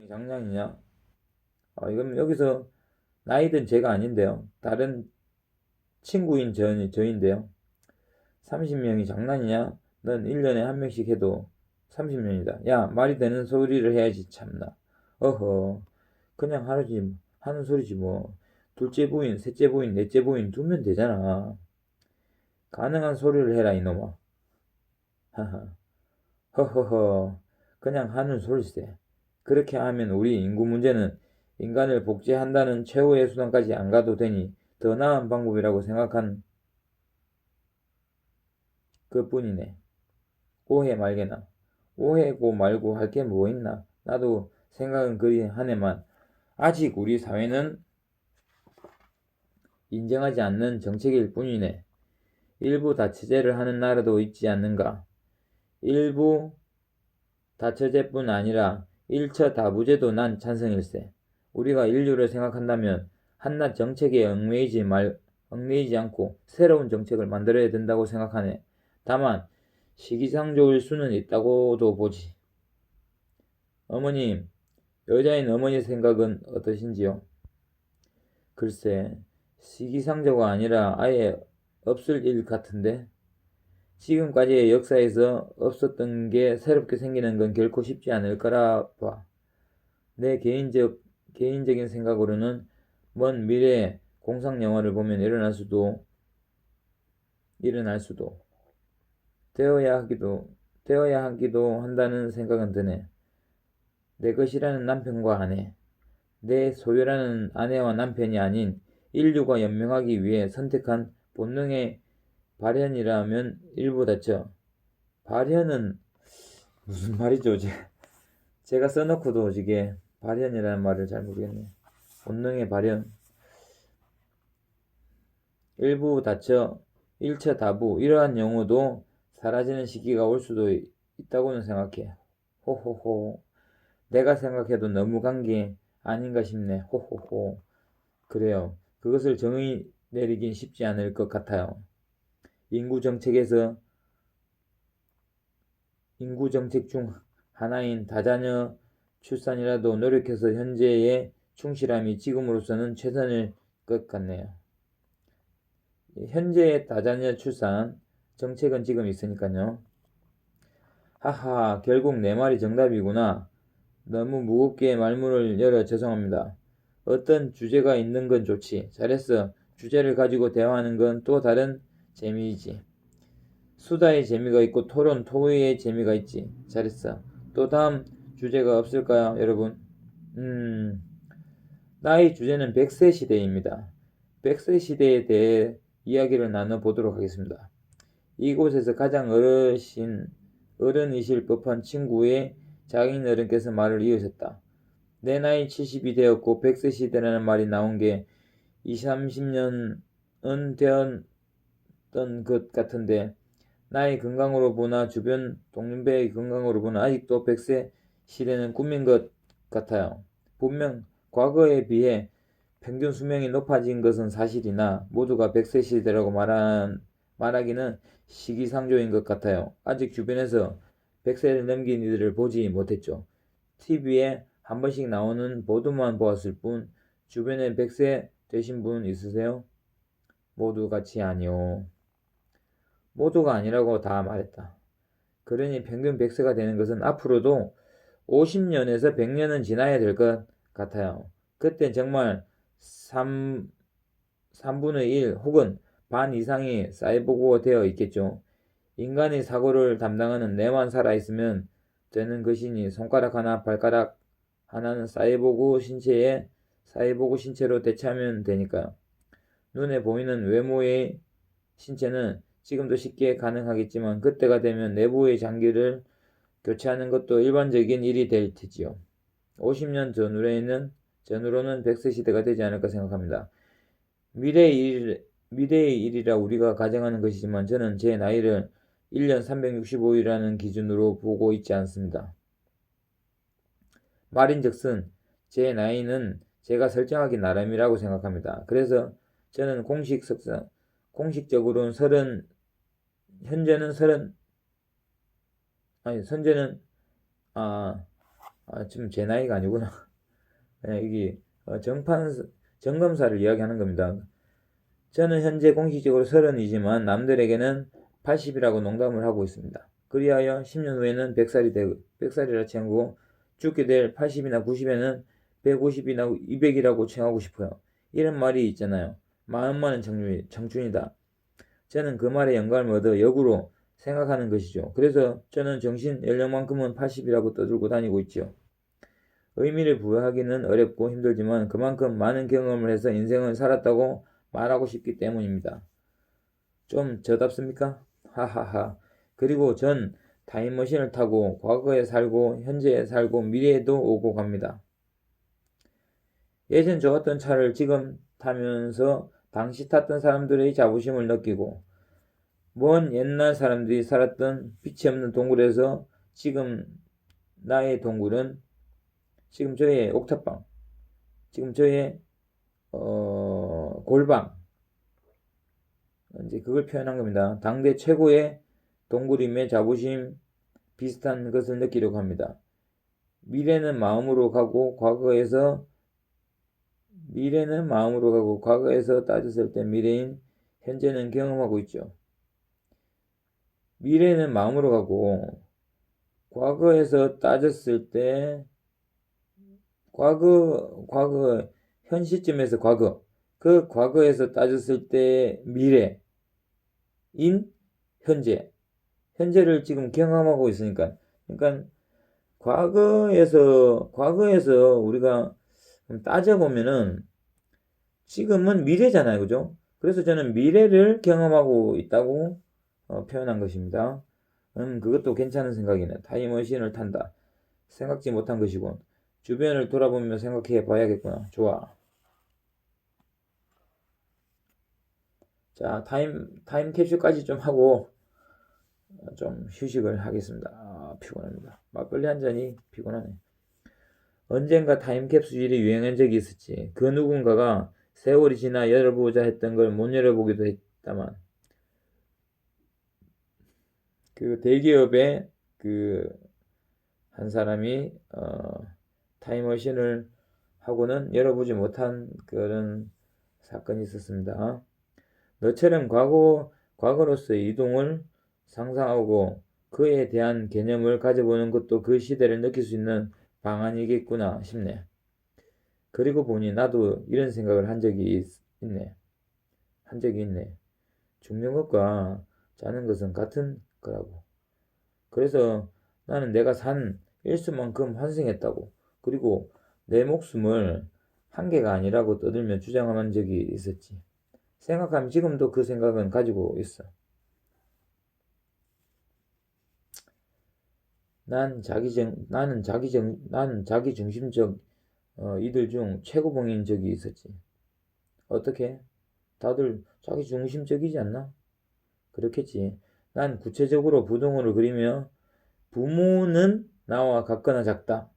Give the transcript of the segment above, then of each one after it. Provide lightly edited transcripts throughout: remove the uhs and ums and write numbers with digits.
장난이냐? 이건 여기서 나이든 제가 아닌데요. 다른 친구인 저인데요. 30명이 장난이냐? 넌 1년에 한 명씩 해도 30년이다. 야, 말이 되는 소리를 해야지, 참나. 어허, 그냥 하는 소리지 뭐. 둘째 부인, 셋째 부인, 넷째 부인 두면 되잖아. 가능한 소리를 해라, 이놈아. 하하. 허허허. 그냥 하는 소리세. 그렇게 하면 우리 인구 문제는 인간을 복제한다는 최후의 수단까지 안 가도 되니 더 나은 방법이라고 생각한 그뿐이네. 오해 말게나. 오해고 말고 할 게 뭐 있나? 나도 생각은 그리 하네만 아직 우리 사회는 인정하지 않는 정책일 뿐이네. 일부 다처제를 하는 나라도 있지 않는가? 일부 다처제뿐 아니라 일처 다부제도 난 찬성일세. 우리가 인류를 생각한다면 한낱 정책에 얽매이지 않고 새로운 정책을 만들어야 된다고 생각하네. 다만 시기상조일 수는 있다고도 보지. 어머님, 여자인 어머니 생각은 어떠신지요? 글쎄, 시기상조가 아니라 아예 없을 일 같은데? 지금까지의 역사에서 없었던 게 새롭게 생기는 건 결코 쉽지 않을 거라 봐. 내 개인적인 생각으로는 먼 미래에 공상 영화를 보면 일어날 수도 되어야 하기도 한다는 생각은 드네. 내 것이라는 남편과 아내, 내 소유라는 아내와 남편이 아닌 인류가 연명하기 위해 선택한 본능의 발현이라면 일부 다쳐. 발현은 무슨 말이죠? 제가 써놓고도 이게 발현이라는 말을 잘 모르겠네. 본능의 발현. 일부 다쳐, 일처 다부 이러한 용어도 사라지는 시기가 올 수도 있다고는 생각해. 호호호. 내가 생각해도 너무 간 게 아닌가 싶네. 호호호. 그래요. 그것을 정의 내리긴 쉽지 않을 것 같아요. 인구 정책 중 하나인 다자녀 출산이라도 노력해서 현재의 충실함이 지금으로서는 최선일 것 같네요. 현재의 다자녀 출산 정책은 지금 있으니까요. 하하, 결국 내 말이 정답이구나. 너무 무겁게 말문을 열어 죄송합니다. 어떤 주제가 있는 건 좋지. 잘했어. 주제를 가지고 대화하는 건 또 다른 재미이지. 수다의 재미가 있고 토의의 재미가 있지. 잘했어. 또 다음 주제가 없을까요, 여러분? 나의 주제는 100세 시대입니다. 100세 시대에 대해 이야기를 나눠보도록 하겠습니다. 이곳에서 가장 어른이실 법한 친구의 장인어른께서 말을 이으셨다. 내 나이 70이 되었고 100세 시대라는 말이 나온 게 20, 30년은 되었던 것 같은데 나의 건강으로 보나 주변 동년배의 건강으로 보나 아직도 100세 시대는 꿈인 것 같아요. 분명 과거에 비해 평균 수명이 높아진 것은 사실이나 모두가 100세 시대라고 말하기는 시기상조인 것 같아요. 아직 주변에서 100세를 넘긴 이들을 보지 못했죠. TV에 한 번씩 나오는 보도만 보았을 뿐 주변에 100세 되신 분 있으세요? 모두 같이 아니요. 모두가 아니라고 다 말했다. 그러니 평균 100세가 되는 것은 앞으로도 50년에서 100년은 지나야 될 것 같아요. 그땐 정말 3분의 1 혹은 반 이상이 사이보그가 되어 있겠죠. 인간의 사고를 담당하는 뇌만 살아있으면 되는 것이니 손가락 하나 발가락 하나는 사이보그 신체로 대체하면 되니까요. 눈에 보이는 외모의 신체는 지금도 쉽게 가능하겠지만 그때가 되면 내부의 장기를 교체하는 것도 일반적인 일이 될 테지요. 50년 전으로는 100세 시대가 되지 않을까 생각합니다. 미래의 일이라 우리가 가정하는 것이지만 저는 제 나이를 1년 365일이라는 기준으로 보고 있지 않습니다. 말인즉슨 제 나이는 제가 설정하기 나름이라고 생각합니다. 그래서 저는 공식적으로는 현재는 지금 제 나이가 아니구나. 이게 정검사를 이야기하는 겁니다. 저는 현재 공식적으로 30이지만 남들에게는 80이라고 농담을 하고 있습니다. 그리하여 10년 후에는 100살이라 칭하고 죽게 될 80이나 90에는 150이나 200이라고 칭하고 싶어요. 이런 말이 있잖아요. 마음만은 청춘이다. 저는 그 말에 영감을 얻어 역으로 생각하는 것이죠. 그래서 저는 정신 연령만큼은 80이라고 떠들고 다니고 있죠. 의미를 부여하기는 어렵고 힘들지만 그만큼 많은 경험을 해서 인생을 살았다고 말하고 싶기 때문입니다. 좀 저답습니까? 하하하. 그리고 전 타임머신을 타고 과거에 살고 현재에 살고 미래에도 오고 갑니다. 예전 좋았던 차를 지금 타면서 당시 탔던 사람들의 자부심을 느끼고 먼 옛날 사람들이 살았던 빛이 없는 동굴에서 지금 나의 동굴은 지금 저의 옥탑방, 지금 저의 골방, 이제 그걸 표현한 겁니다. 당대 최고의 동굴임의 자부심 비슷한 것을 느끼려고 합니다. 미래는 마음으로 가고 과거에서 따졌을 때 미래인 현재는 경험하고 있죠. 미래는 마음으로 가고 과거에서 따졌을 때 현 시점에서 그 과거에서 따졌을 때 미래인 현재를 지금 경험하고 있으니까, 그러니까 과거에서 우리가 따져보면은 지금은 미래잖아요, 그죠? 그래서 저는 미래를 경험하고 있다고 표현한 것입니다. 그것도 괜찮은 생각이네. 타임머신을 탄다. 생각지 못한 것이군. 주변을 돌아보며 생각해 봐야겠구나. 좋아. 자, 타임캡슐까지 좀 하고 좀 휴식을 하겠습니다. 피곤합니다. 막걸리 한 잔이 피곤하네. 언젠가 타임캡슐이 유행한 적이 있었지. 그 누군가가 세월이 지나 열어보자 했던 걸 못 열어보기도 했다만, 그 대기업의 한 사람이 타임머신을 하고는 열어보지 못한 그런 사건이 있었습니다. 너처럼 과거로서의 이동을 상상하고 그에 대한 개념을 가져보는 것도 그 시대를 느낄 수 있는 방안이겠구나 싶네. 그리고 보니 나도 이런 생각을 한 적이 있네. 죽는 것과 사는 것은 같은 거라고. 그래서 나는 내가 산 일수만큼 환생했다고. 그리고 내 목숨을 한계가 아니라고 떠들며 주장한 적이 있었지. 생각하면 지금도 그 생각은 가지고 있어. 나는 자기중심적 이들 중 최고봉인 적이 있었지. 어떻게? 다들 자기중심적이지 않나? 그렇겠지. 난 구체적으로 부동호를 그리며 부모는 나와 같거나 작다.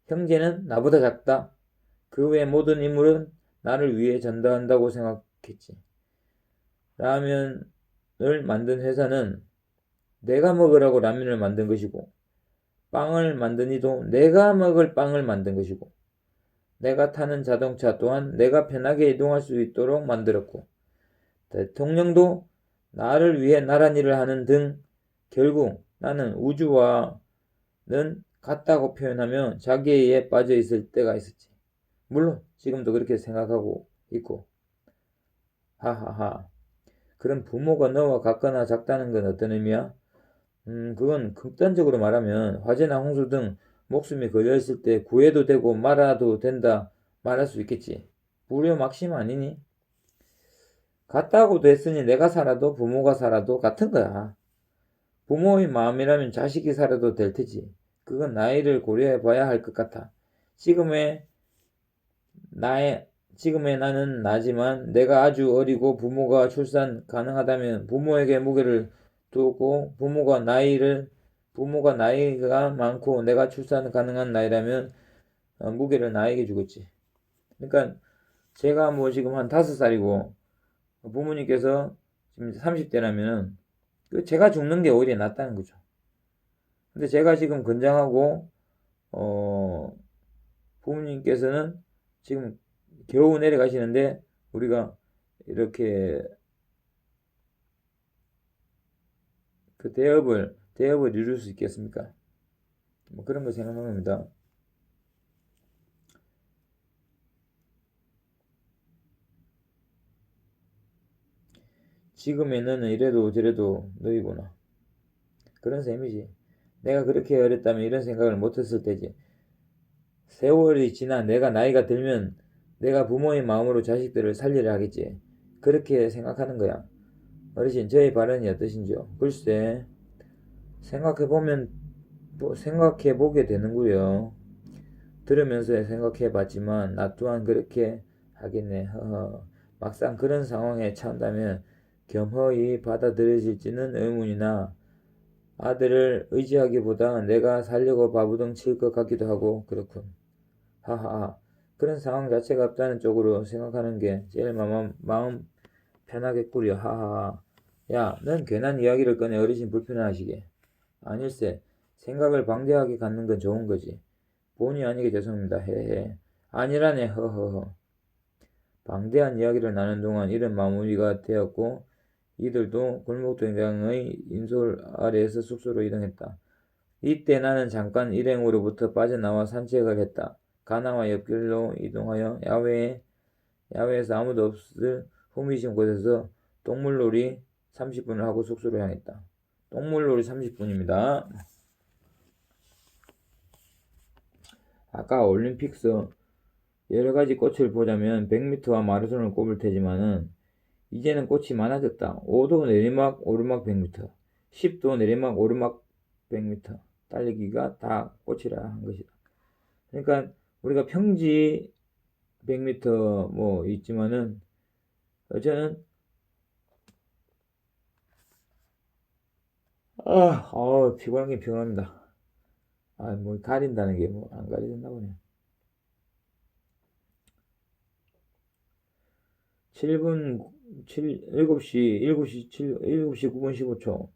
형제는 나보다 작다. 그 외 모든 인물은 나를 위해 전도한다고 생각했지. 라면을 만든 회사는 내가 먹으라고 라면을 만든 것이고, 빵을 만든 이도 내가 먹을 빵을 만든 것이고, 내가 타는 자동차 또한 내가 편하게 이동할 수 있도록 만들었고, 대통령도 나를 위해 나란 일을 하는 등 결국 나는 우주와는 같다고 표현하며 자기애에 빠져 있을 때가 있었지. 물론 지금도 그렇게 생각하고 있고. 하하하. 그럼 부모가 너와 같거나 작다는 건 어떤 의미야? 그건 극단적으로 말하면 화재나 홍수 등 목숨이 걸려있을 때 구해도 되고 말아도 된다 말할 수 있겠지. 불효 막심 아니니? 같다고도 했으니 내가 살아도 부모가 살아도 같은 거야. 부모의 마음이라면 자식이 살아도 될 테지. 그건 나이를 고려해 봐야 할 것 같아. 지금의 나는 나지만 내가 아주 어리고 부모가 출산 가능하다면 부모에게 무게를 두고 부모가 나이가 많고 내가 출산 가능한 나이라면 무게를 나에게 주겠지. 그러니까 제가 뭐 지금 한 5살이고 부모님께서 지금 30대라면 제가 죽는 게 오히려 낫다는 거죠. 근데 제가 지금 건장하고 부모님께서는 지금 겨우 내려가시는데 우리가 이렇게 그 대업을 이룰 수 있겠습니까? 뭐 그런 거 생각하는 겁니다. 지금의 너는 이래도 저래도 너희구나. 그런 셈이지. 내가 그렇게 어렸다면 이런 생각을 못했을 때지. 세월이 지나 내가 나이가 들면 내가 부모의 마음으로 자식들을 살리려 하겠지. 그렇게 생각하는 거야. 어르신, 저의 발언이 어떠신지요? 글쎄, 생각해보게 되는구요. 들으면서 생각해봤지만 나 또한 그렇게 하겠네. 허허. 막상 그런 상황에 처한다면 겸허히 받아들여질지는 의문이나 아들을 의지하기보다 내가 살려고 바부둥 칠 것 같기도 하고 그렇군. 하하. 그런 상황 자체가 없다는 쪽으로 생각하는 게 제일 마음 편하겠구려. 하하. 야, 넌 괜한 이야기를 꺼내 어르신 불편해하시게. 아닐세. 생각을 방대하게 갖는 건 좋은 거지. 본의 아니게 죄송합니다. 헤헤. 아니라네. 허허허. 방대한 이야기를 나눈 동안 일은 마무리가 되었고 이들도 골목동장의 인솔 아래에서 숙소로 이동했다. 이때 나는 잠깐 일행으로부터 빠져나와 산책을 했다. 가나와 옆길로 이동하여 야외에서 아무도 없을 후미진 곳에서 똥물놀이 30분을 하고 숙소로 향했다. 똥물놀이 30분입니다. 아까 올림픽스 여러가지 꽃을 보자면 100m와 마라톤을 꼽을 테지만은 이제는 꽃이 많아졌다. 5도 내리막 오르막 100m, 10도 내리막 오르막 100m 달리기가 다 꽃이라 한 것이다. 그러니까 우리가 평지 100m 뭐 있지만은 저는 피곤한 게 피곤합니다. 뭐 가린다는 게 뭐 안 가리졌나 보네. 7분 7시 9분 15초.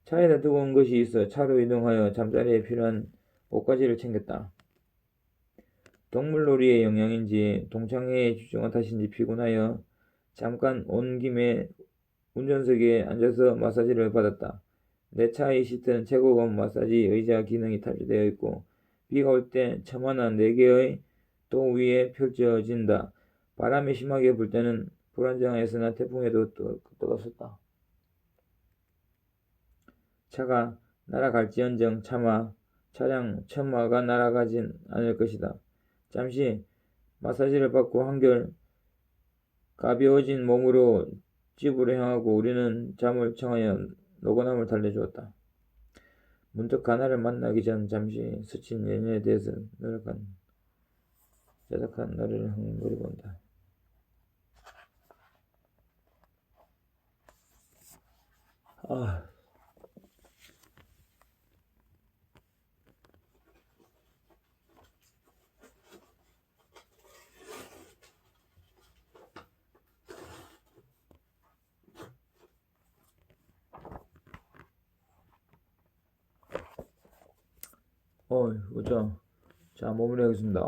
차에다 두고 온 것이 있어 차로 이동하여 잠자리에 필요한 옷가지를 챙겼다. 동물놀이의 영향인지 동창회에 집중한 탓인지 피곤하여 잠깐 온 김에 운전석에 앉아서 마사지를 받았다. 내 차의 시트는 최고급 마사지 의자 기능이 탑재되어 있고 비가 올 때 첨언한 4개의 또 위에 펼쳐진다. 바람이 심하게 불 때는 불안정하였으나 태풍에도 뜨겁었다. 차가 날아갈지언정 차량 천마가 날아가진 않을 것이다. 잠시 마사지를 받고 한결 가벼워진 몸으로 집으로 향하고 우리는 잠을 청하여 노곤함을 달래주었다. 문득 가나를 만나기 전 잠시 스친 연인에 대해서 자작한 나를 흥얼거리 본다. 그죠? 자, 마무리하겠습니다.